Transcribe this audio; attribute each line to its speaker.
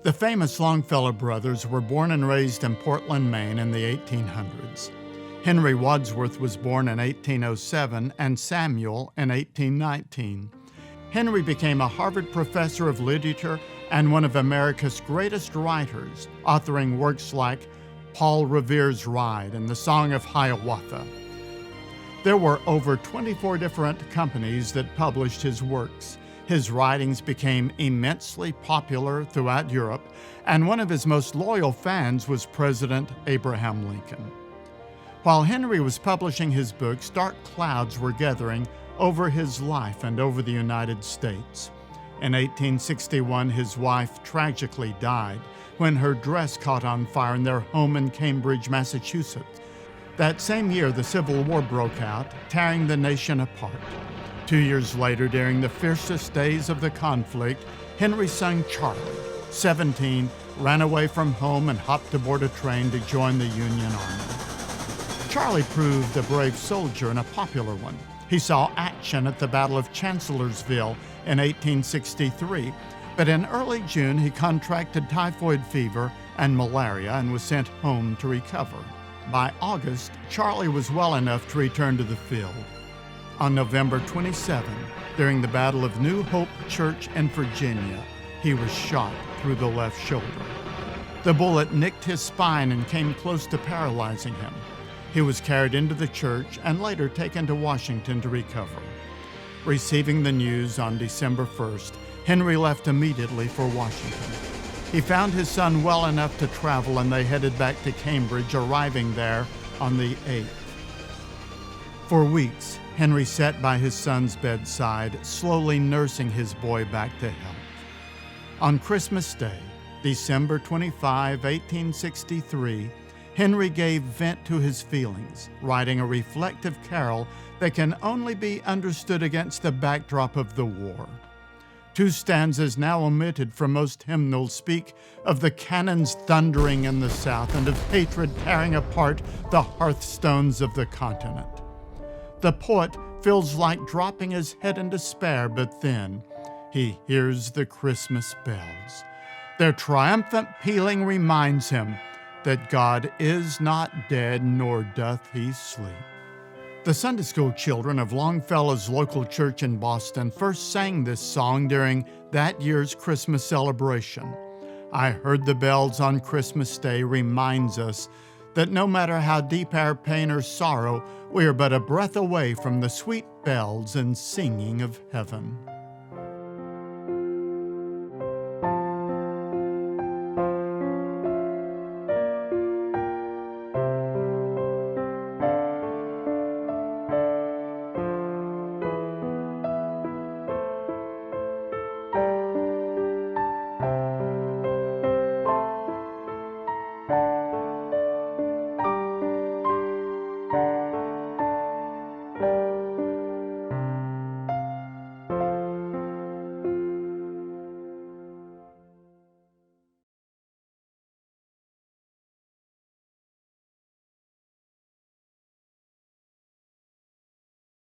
Speaker 1: The famous Longfellow brothers were born and raised in Portland, Maine in the 1800s. Henry Wadsworth was born in 1807 and Samuel in 1819. Henry became a Harvard professor of literature and one of America's greatest writers, authoring works like Paul Revere's Ride and the Song of Hiawatha. There were over 24 different companies that published his works. His writings became immensely popular throughout Europe, and one of his most loyal fans was President Abraham Lincoln. While Henry was publishing his books, dark clouds were gathering over his life and over the United States. In 1861, his wife tragically died when her dress caught on fire in their home in Cambridge, Massachusetts. That same year, the Civil War broke out, tearing the nation apart. 2 years later, during the fiercest days of the conflict, Henry's son Charlie, 17, ran away from home and hopped aboard a train to join the Union Army. Charlie proved a brave soldier and a popular one. He saw action at the Battle of Chancellorsville in 1863, but in early June he contracted typhoid fever and malaria and was sent home to recover. By August, Charlie was well enough to return to the field. On November 27, during the Battle of New Hope Church in Virginia, he was shot through the left shoulder. The bullet nicked his spine and came close to paralyzing him. He was carried into the church and later taken to Washington to recover. Receiving the news on December 1st, Henry left immediately for Washington. He found his son well enough to travel, and they headed back to Cambridge, arriving there on the 8th. For weeks, Henry sat by his son's bedside, slowly nursing his boy back to health. On Christmas Day, December 25, 1863, Henry gave vent to his feelings, writing a reflective carol that can only be understood against the backdrop of the war. 2 stanzas now omitted from most hymnals speak of the cannons thundering in the South and of hatred tearing apart the hearthstones of the continent. The poet feels like dropping his head in despair, but then he hears the Christmas bells. Their triumphant pealing reminds him that God is not dead, nor doth he sleep. The Sunday school children of Longfellow's local church in Boston first sang this song during that year's Christmas celebration. "I Heard the Bells on Christmas Day" reminds us that no matter how deep our pain or sorrow, we are but a breath away from the sweet bells and singing of heaven.